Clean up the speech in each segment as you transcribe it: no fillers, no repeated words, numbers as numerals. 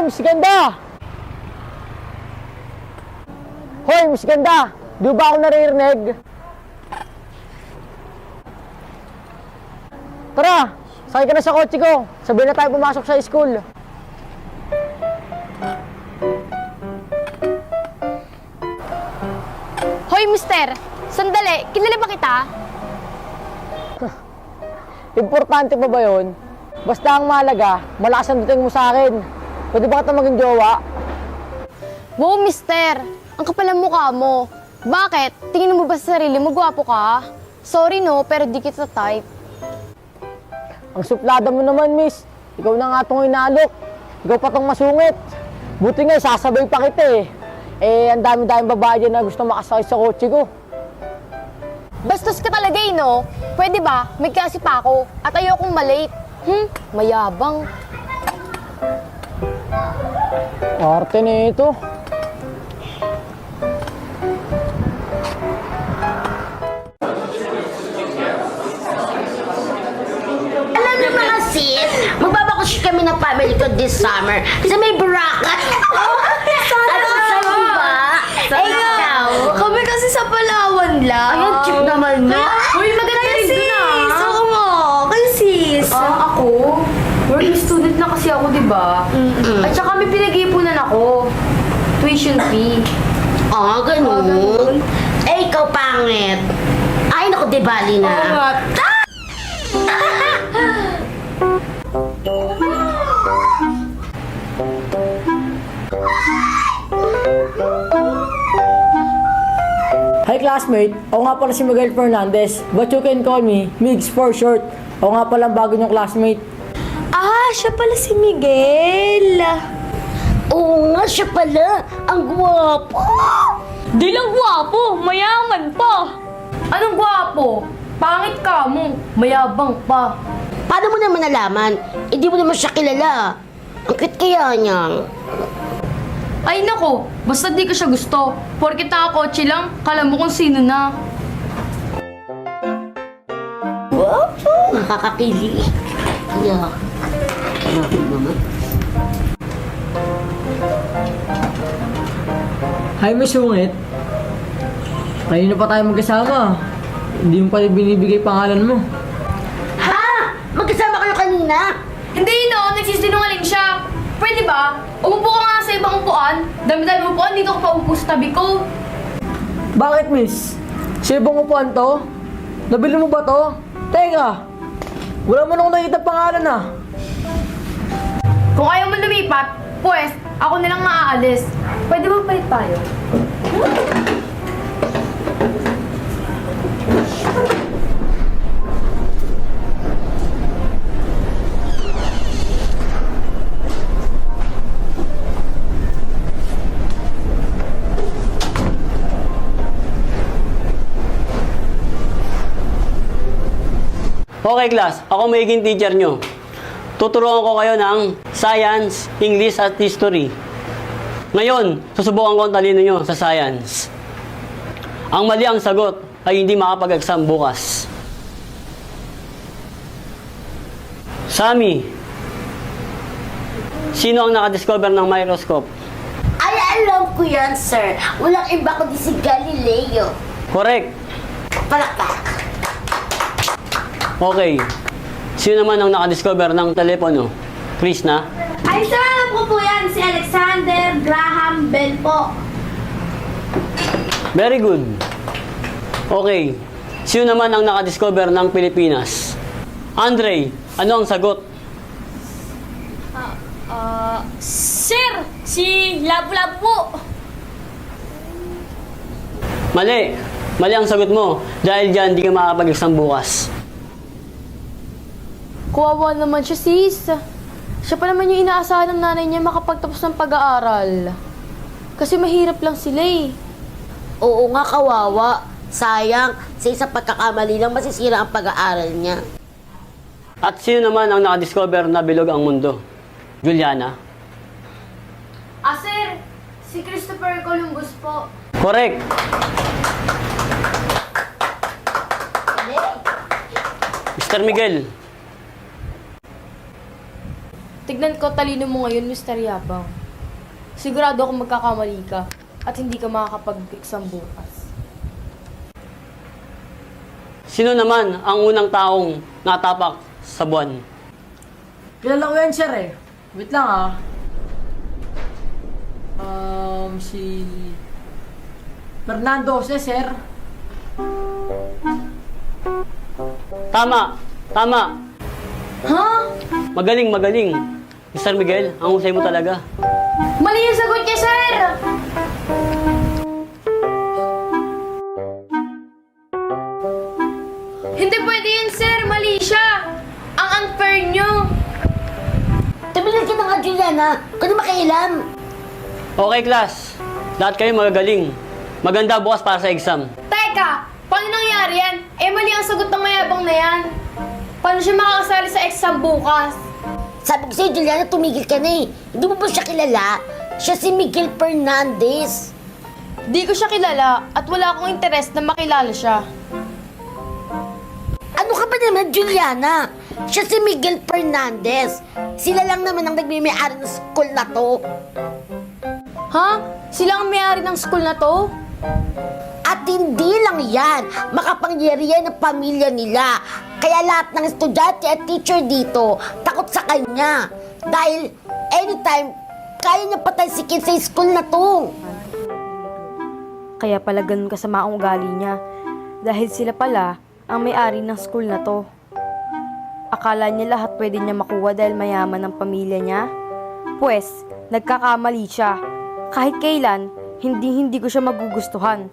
Miss Ganda! Hoy, Miss Ganda! Di ba ako naririnig? Tara, sakay ka na sa kotse ko. Sabay na tayo pumasok sa school. Hoy, mister! Sandali! Kilala ba kita? Importante pa ba yun? Basta ang mahalaga, malakas ang dating mo sa akin. Pwede ba kita maging jowa? Wow, mister! Ang kapal ang mukha mo. Bakit? Tingin mo ba sa sarili mo gwapo ka? Sorry no, pero di kita type. Ang suplada mo naman, miss. Ikaw na nga itong inalok. Ikaw pa itong masungit. Buti nga, sasabay pa kita eh. Ang dami-daming babae dyan na gusto makasakay sa kotse ko. Bastos ka talaga eh, no? Pwede ba? May klase pa ako. At ayokong malate. Mayabang. Arte na ito. Alam niyo mga sis, magbabakasyon kami ng family ko this summer sa may Boracay. At saan ba? Ikaw? Kami kasi sa Palawan lang. Ayun, cheap naman na. Uy, maganda rin doon ah. Oo mo. Kayo sis. Ako? Working student na kasi ako, di ba? At saka may pinag-iipunan ako. Tuition fee. Ganun. Ikaw pangit. Ay, naku, di bali na. Hi classmate, ako nga pala si Miguel Fernandez, but you can call me Migs for short. Ako nga pala ang bago niyong classmate. Siya pala si Miguel. Oo nga, siya pala. Ang gwapo. Di lang gwapo, mayaman pa. Anong gwapo? Pangit ka mo, mayabang pa. Paano mo naman nalaman? Hindi mo naman siya kilala. Ang cute kaya niya. Ay nako, basta di ko siya gusto. Porkit nakakotse lang, kala mo kung sino na. Gwapo. Nakakakilig. Yeah. Hi Miss Sungit. Kanina pa tayo magkasama. Hindi mo pa binibigay pangalan mo. Ha? Magkasama kayo kanina? Hindi no, nagsisinungaling siya. Pwede ba? Umupo ka nga sa ibang upuan. Dami-dami upuan, dito ka pa upo sa tabi ko. Bakit miss? Sa ibang upuan to? Nabili mo ba to? Teka, wala mo nang nakita pangalan ah. Kung ayaw mo lumipat, pues, ako nilang maaalis. Pwede ba palit tayo? Okay class, ako magiging teacher nyo. Tuturuan ko kayo ng science, English at history. Ngayon, susubukan ko ang talino nyo sa science. Ang mali ang sagot ay hindi makapag-exam bukas. Sammy, sino ang nakadiscover ng microscope? Ay, alam ko yan, sir. Walang iba kundi si Galileo. Correct. Palakpak. Okay. Sino naman ang nakadiscover ng telepono? Chris na? Ay, sir, alam ko po yan. Si Alexander Graham Bell po. Very good. Okay. Sino naman ang nakadiscover ng Pilipinas? Andre, ano ang sagot? Sir, si Lapu-Lapu po. Mali. Mali ang sagot mo. Dahil dyan, di ka makakapag-exam bukas. Kuwawa naman siya, sis. Siya pa naman yung inaasahan ng nanay niya makapagtapos ng pag-aaral. Kasi mahirap lang sila eh. Oo nga, kawawa. Sayang, sa isang pagkakamali lang masisira ang pag-aaral niya. At sino naman ang nakadiscover na bilog ang mundo? Juliana? Sir, si Christopher Columbus po. Correct. Mr. Miguel. tignan ko talino mo ngayon, Mr. Yabang. Sigurado ako magkakamali ka at hindi ka makakapag-exam bukas. Sino naman ang unang taong natapak sa buwan? Kilala ko yan, sir eh. Wait lang ah. Si... Fernando Jose, sir. Tama! Tama! Ha? Magaling, magaling. Mr. Miguel, ang husay mo talaga. Mali yung sagot niya, sir! Hindi pwede yun, sir. Mali siya. Ang unfair nyo. Tumigil ka na nga, Juliana. Kung di makialam. Okay, class. Lahat kayo magagaling. Maganda bukas para sa exam. Teka, paano nangyari yan? Eh, mali ang sagot ng mayabang na yan. Paano siya makakasali sa exam bukas? Sabi ko sa'yo, Juliana, tumigil ka na eh. Hindi mo ba siya kilala? Siya si Miguel Fernandez. Di ko siya kilala at wala akong interes na makilala siya. Ano ka ba naman, Juliana? Siya si Miguel Fernandez. Sila lang naman ang nagmimiyari ng school na to. Ha? Sila ang may-ari ng school na to? At hindi lang yan, makapangyarihan ng pamilya nila. Kaya lahat ng estudyante at teacher dito, takot sa kanya. Dahil anytime, kaya niya patalsikin sa school na to. Kaya pala ganun kasama ang ugali niya. Dahil sila pala ang may-ari ng school na to. Akala niya lahat pwede niya makuha dahil mayaman ang pamilya niya? Pwes, nagkakamali siya. Kahit kailan, hindi ko siya magugustuhan.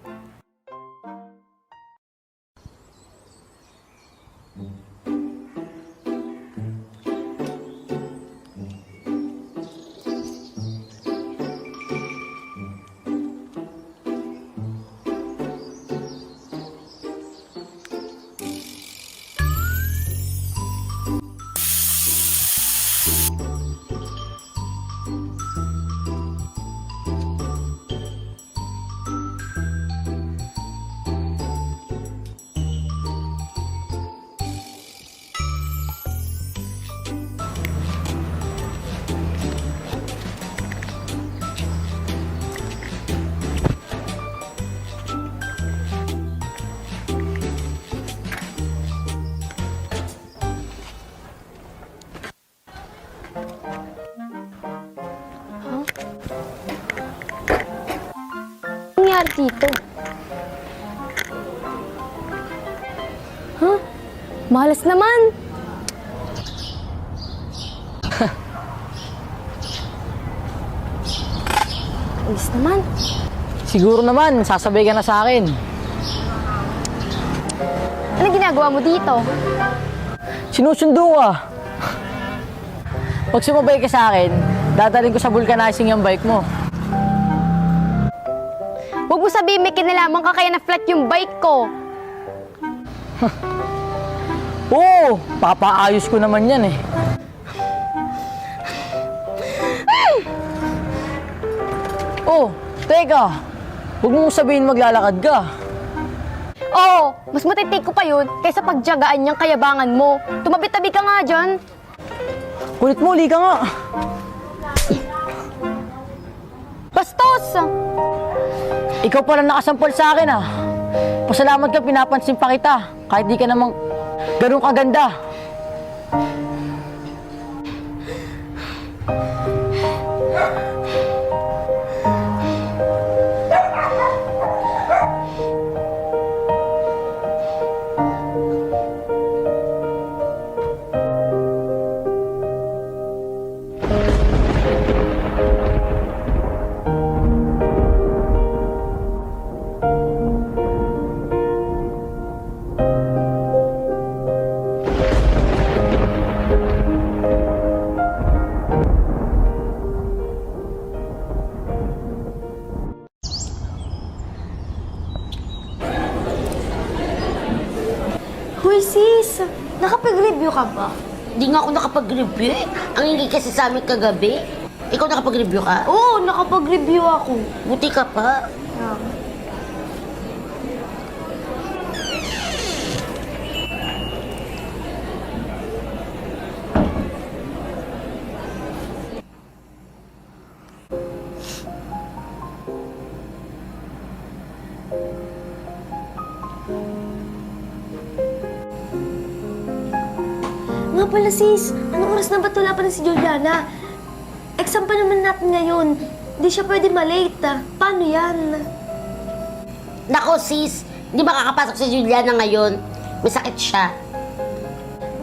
Ano nangyari dito? Huh? Malas naman. Alis naman. Siguro naman, sasabay ka na sa akin. Ano ginagawa mo dito? Sinusundo ka. Pag sumabay ka sa akin, dadalhin ko sa vulcanizing yung bike mo. Huwag mo sabihin may kinalaman ka kaya na-flat yung bike ko. Oo, papaayos ko naman yan eh. Oh, teka. Huwag mong sabihin maglalakad ka. Oo, mas matitake ko pa yun kaysa pagtiyagaan niyang kayabangan mo. Tumabi-tabi ka nga dyan. Kulit mo, uli ka nga. Bastos! Ikaw pala nakasampal sa akin ah. Pasalamat ka, pinapansin pa kita. Kahit di ka namang ganun kaganda. Hoy sis, nakapag-review ka ba? Hindi nga ako nakapag-review eh. Ang hindi kasi sa amin kagabi. Ikaw nakapag-review ka? Oo, nakapag-review ako. Buti ka pa. pala sis, anong oras na ba't wala pa na si Juliana? Exam pa naman natin ngayon. Hindi siya pwede malate. Paano yan? Nako sis, hindi makakapasok si Juliana ngayon. May sakit siya.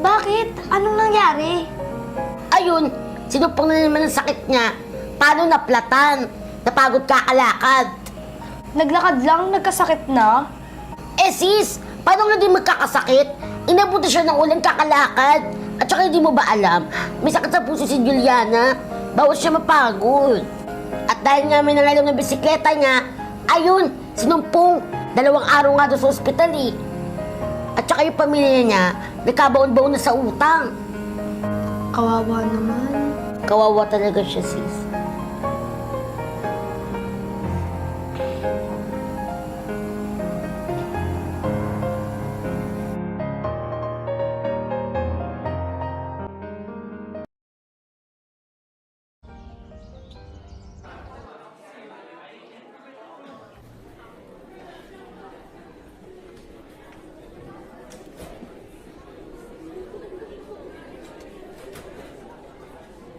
Bakit? Anong nangyari? Ayun, sinupong na naman ang sakit niya. Paano naplatan? Napagod kakalakad. Naglakad lang, nagkasakit na? Eh sis, paano nga di magkakasakit? Inabuti siya ng ulang kakalakad. At saka hindi mo ba alam, may sakit sa puso si Juliana. Bawas siya mapagod. At dahil nga may nalalong ng bisikleta niya, ayun, sinumpong. 2 araw nga doon sa ospital eh. At saka yung pamilya niya, nagkabaon-baon na sa utang. Kawawa naman. Kawawa talaga siya sis.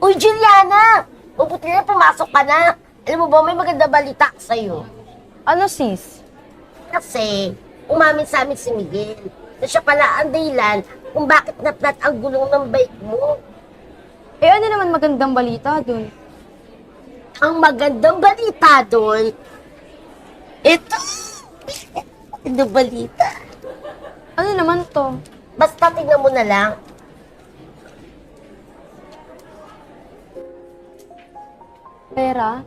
Uy, Juliana! Mabuti na pumasok ka na. Alam mo ba, may maganda balita ako sa'yo. Ano sis? Kasi, umamin sa amin si Miguel na siya pala ang dahilan kung bakit naplat ang gulong ng bike mo. Eh ano naman magandang balita dun? Ang magandang balita doon, ito. Ano balita? Ano naman to? Basta tingnan mo na lang. Pera?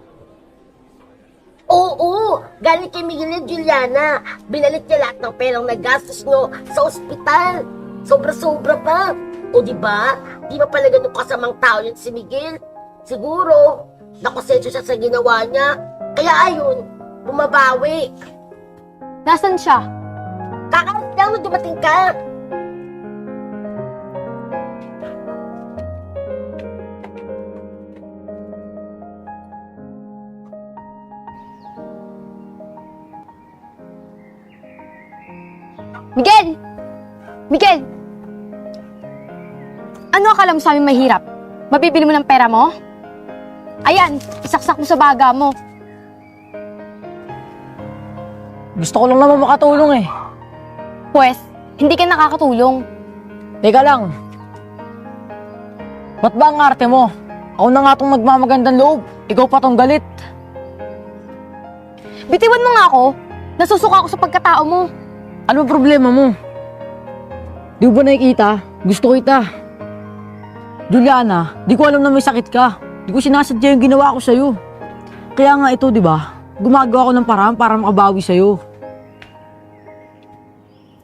Oo, galing kay Miguel at Juliana. Binalit niya lahat ng perang nagastos nyo sa ospital. Sobra-sobra pa. O di ba? Di ba pala ganun kasamang tao yun si Miguel? Siguro, nakosensyo siya sa ginawa niya. Kaya ayun, bumabawi. Nasaan siya? Kakalit lang nung dumating ka. Miguel! Miguel! Ano akala mo sa amin mahirap? Mabibili mo ng pera mo? Ayan, isaksak mo sa baga mo. Gusto ko lang naman makatulong eh. Pwes, hindi ka nakakatulong. Teka lang. Ba't ba ang arte mo? Ako na nga itong magmamagandang loob. Ikaw pa tong galit. Bitiwan mo nga ako. Nasusuka ako sa pagkatao mo. Ano problema mo? Di mo ba nakikita? Gusto ko kita. Juliana, di ko alam na may sakit ka. Di ko sinasadya yung ginawa ko sa'yo. Kaya nga ito, di ba? Gumagawa ko ng paraan para makabawi sa'yo.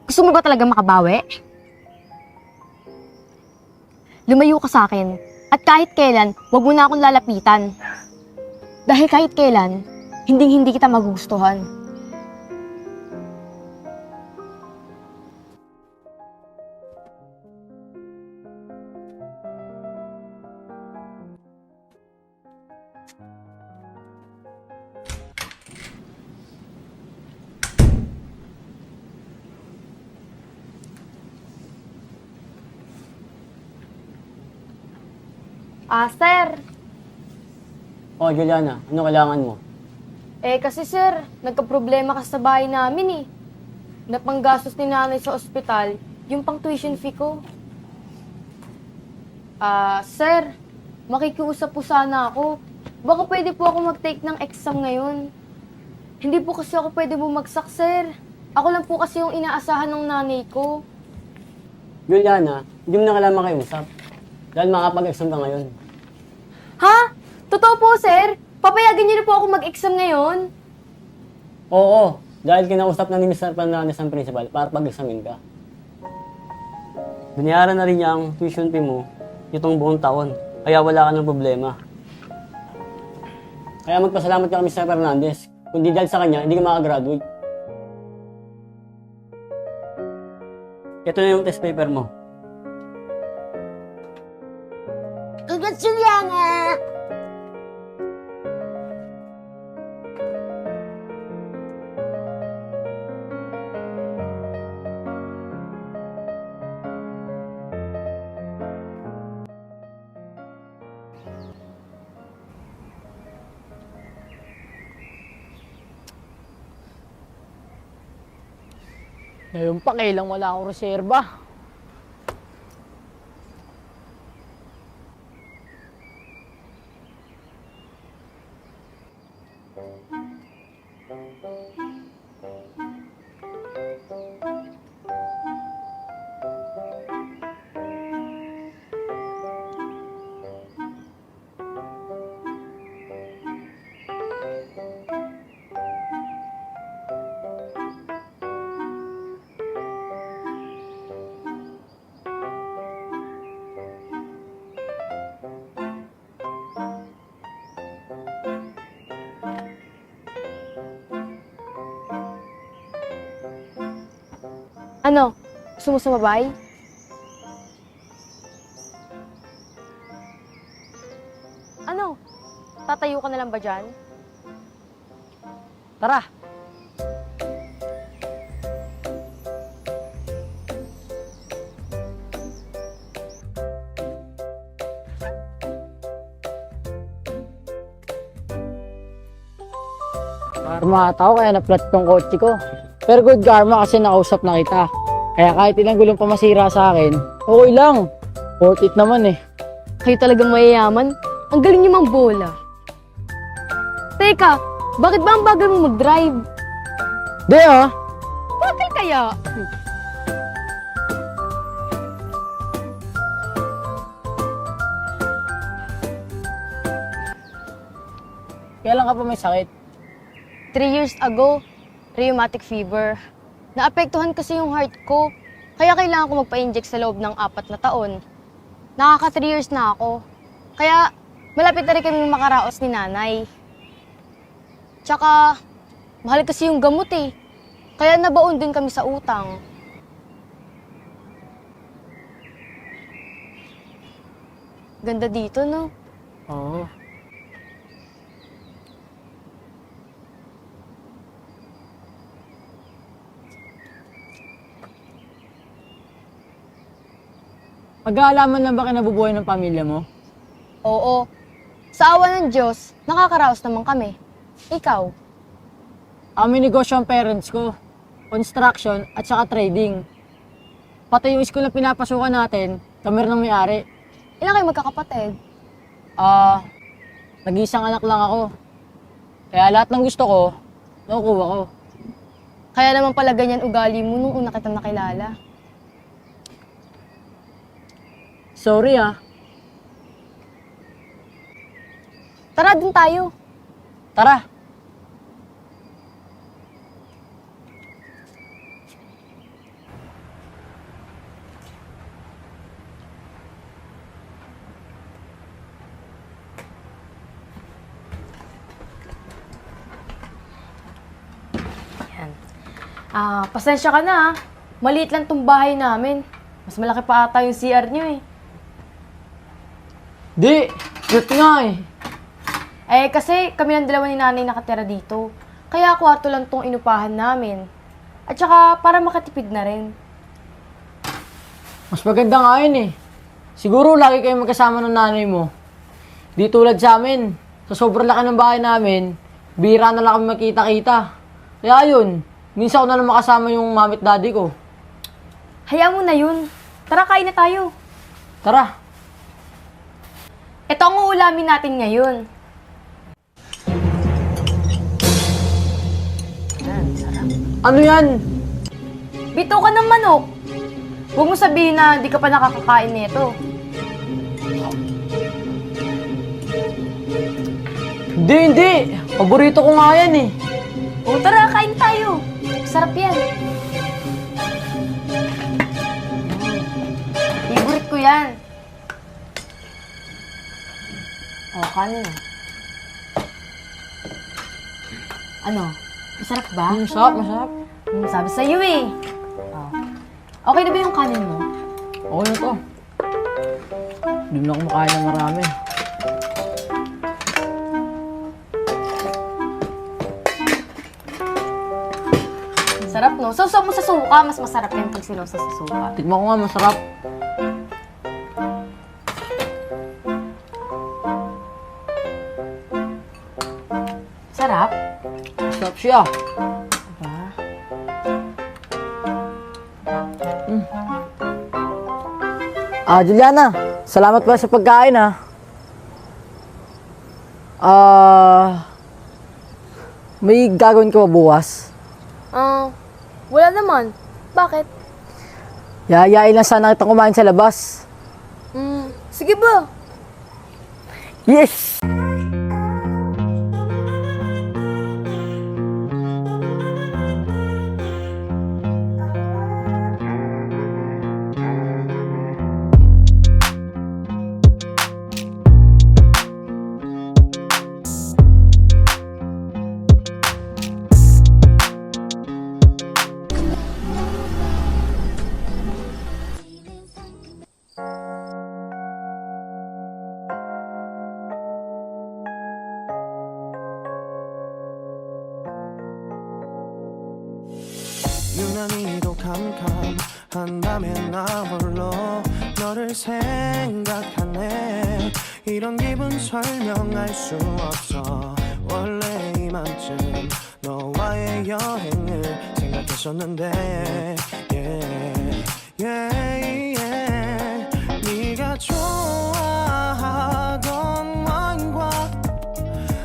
Gusto mo ba talaga makabawi? Lumayo ka sa akin. At kahit kailan, wag mo na akong lalapitan. Dahil kahit kailan, hindi kita magugustuhan. Sir. Oh, Juliana, ano kailangan mo? Kasi sir, nagka-problema ka sa bahay namin eh. Napanggastos ni nanay sa ospital, yung pang tuition fee ko. Sir, makikiusap po sana ako. Baka pwede po ako mag-take ng exam ngayon. Hindi po kasi ako pwede bumagsak, sir. Ako lang po kasi yung inaasahan ng nanay ko. Juliana, hindi mo na kailangan makiusap. Dahil makapag-exam ka ngayon. Ha? Totoo po, sir? Papayagan niyo na po ako mag-exam ngayon? Oo, dahil kinausap na ni Mr. Fernandez ang principal para pag-examin ka. Binayaran na rin niya ang tuition fee mo itong buong taon, kaya wala ka ng problema. Kaya magpasalamat ka kay Mr. Fernandez. Kung di dahil sa kanya, hindi ka makagraduate. Ito na yung test paper mo. Congrats, Juliana! Ngayon pa, kailang wala akong reserba. Ano? Gusto mo sumabay? Ano? Tatayo ka na lang ba dyan? Tara! Karma ata ako kaya na-flat tong kotse ko. Pero good karma kasi nakausap na kita. Kaya kahit ilang gulong pa masira sa akin, okay lang. Worth it naman eh. Kayo talagang mayayaman? Ang galing niyo mang bola. Teka, bakit ba ang bagal mo mag-drive? Di ah! Bakit kaya? Kailan ka pa may sakit? 3 years ago, rheumatic fever. Naapektuhan kasi yung heart ko, kaya kailangan ko magpa-inject sa loob ng 4 na taon. Nakaka 3 years na ako. Kaya malapit na rin kami makaraos ni nanay. Tsaka, mahal kasi yung gamot eh. Kaya nabaon din kami sa utang. Ganda dito, no? Oo. Mag-aalaman lang ba kinabubuhay ng pamilya mo? Oo. Sa awa ng Diyos, nakakaraos naman kami. Ikaw? May negosyo ang parents ko. Construction at saka trading. Pati yung school na pinapasukan natin, kami rin ang may-ari. Ilan kayo magkakapatid? Nag-iisang anak lang ako. Kaya lahat ng gusto ko, nakukuha ko. Kaya naman pala ganyan ugali mo nung una kitang nakilala. Sorry ah. Tara, dun tayo. Tara. Pasensya ka na, ah. Maliit lang tong bahay namin. Mas malaki pa ata yung CR nyo, eh. Di! Cute nga eh. Kasi kami ng dalawa ni nanay nakatira dito. Kaya kwarto lang tong inupahan namin. At saka, para makatipid na rin. Mas maganda nga yun eh. Siguro lagi kayong magkasama ng nanay mo. Di tulad sa amin. Sa sobrang laki ng bahay namin, bira na lang kami makita-kita. Kaya yun, minsan ko na lang makasama yung mami at daddy ko. Hayaan mo na yun. Tara, kain na tayo. Tara. Ito ang uulamin natin ngayon. Ano yan? Bito ka ng manok. Huwag mo sabihin na di ka pa nakakakain nito. Hindi. Paborito ko nga yan eh. O tara, kain tayo. Sarap yan. Favorite ko yan. O, kanin. Ano? Masarap ba? Masarap, masarap. Sabi sa'yo eh. Oh. Okay na ba yung kanin mo? Okay na to. Hindi mo na kumakain ng marami. Sarap, no? Sausaw mo sa suka. Mas masarap yan pag sinusa sa suka. Tikman ko nga, masarap. Sarap? Masarap siya. Diba? Juliana, salamat pa sa pagkain ha. May gagawin ka ba bukas? Wala naman. Bakit? Yayain lang sana kita kumain sa labas. Sige ba? Yes! 유난히도 캄캄한 밤에 나 홀로 너를 생각하네. 이런 기분 설명할 수 없어. 원래 이맘쯤 너와의 여행을 생각했었는데 yeah, yeah, yeah. 네가 좋아하던 와인과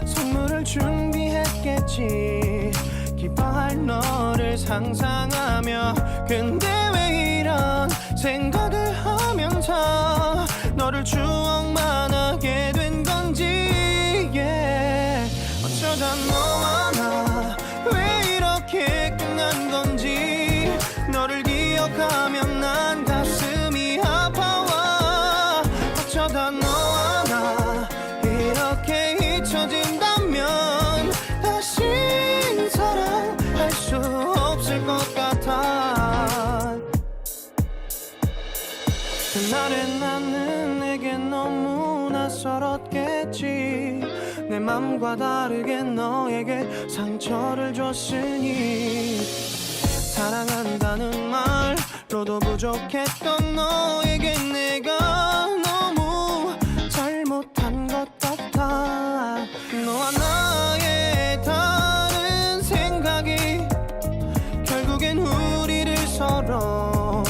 선물을 준비했겠지. 기뻐할 너를 상상하며 근데 왜 이런 생각을 하면서 너를 추억만 하게 된 건지 yeah. 어쩌다 너와 나 왜 이렇게 끝난 건지 너를 기억하면 난 가슴이 아파와. 어쩌다 너와 나 이렇게 잊혀진다면 다시 사랑할 수 없을 것 같아. 그날의 나는 내게 너무 낯설었겠지. 내 맘과 다르게 너에게 상처를 줬으니 사랑한다는 말로도 부족했던 너에게 내가 너무 잘못한 것 같아. 너와 나의 다른 생각이 결국엔 우리를 서로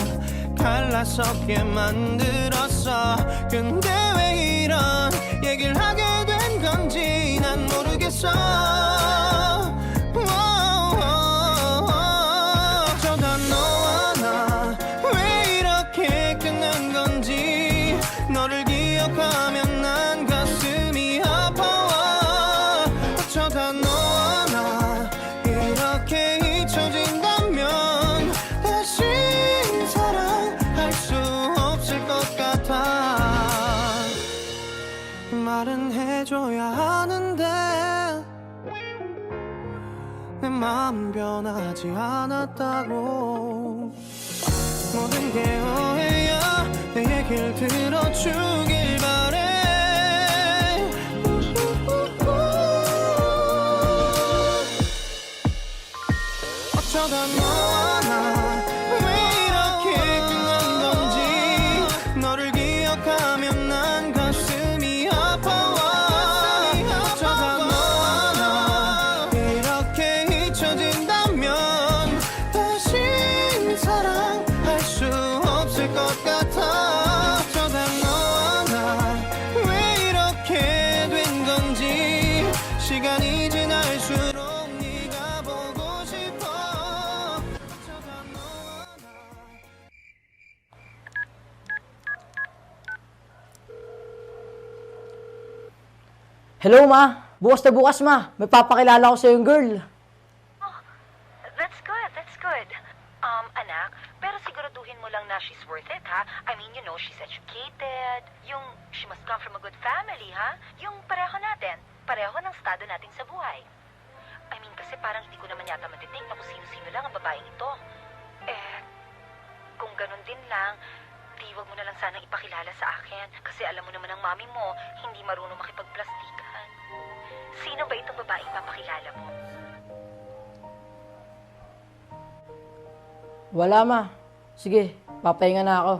갈라서게 만들었어. 근데 왜 이런 얘기를 하게 된 건지 난 모르겠어. 어쩌다 너와 나 왜 이렇게 끝난 건지 너를 기억하면 난 가슴이 아파와. 어쩌다 너와 나 이렇게 잊혀진다면 다시 사랑할 수 없을 것 같아. 말은 해줘야 하는데 내 마음 변하지 않았다고. 모든 게 오해야 내 얘길 들어주길 바래. 어쩌다 너와 나 왜 이렇게 끝난 건지 너를 기억하면 난 가슴이 아파와. 어쩌다 너와 나 이렇게 잊혀진다면 다시 사랑할 수 없을 것 같아. 어쩌다 너와 나 왜 이렇게 된 건지 시간이 지날수록 네가 보고 싶어. 어쩌다 너와 나 Hello ma, bukas na bukas ma. May papakilala ko sa yung girl. That's good, that's good. Anak, pero siguraduhin mo lang na she's worth it, ha? I mean, you know, she's educated. Yung, she must come from a good family, ha? Yung pareho natin. Pareho ng estado natin sa buhay. I mean, kasi parang hindi ko naman yata matitig na kung sino-sino lang ang babaeng ito. Kung ganun din lang, di wag mo na lang sanang ipakilala sa akin. Kasi alam mo naman ang mami mo, hindi marunong makipagplastikan. Sino ba itong babaeng papakilala mo? Wala ma. Sige, papahinga na ako.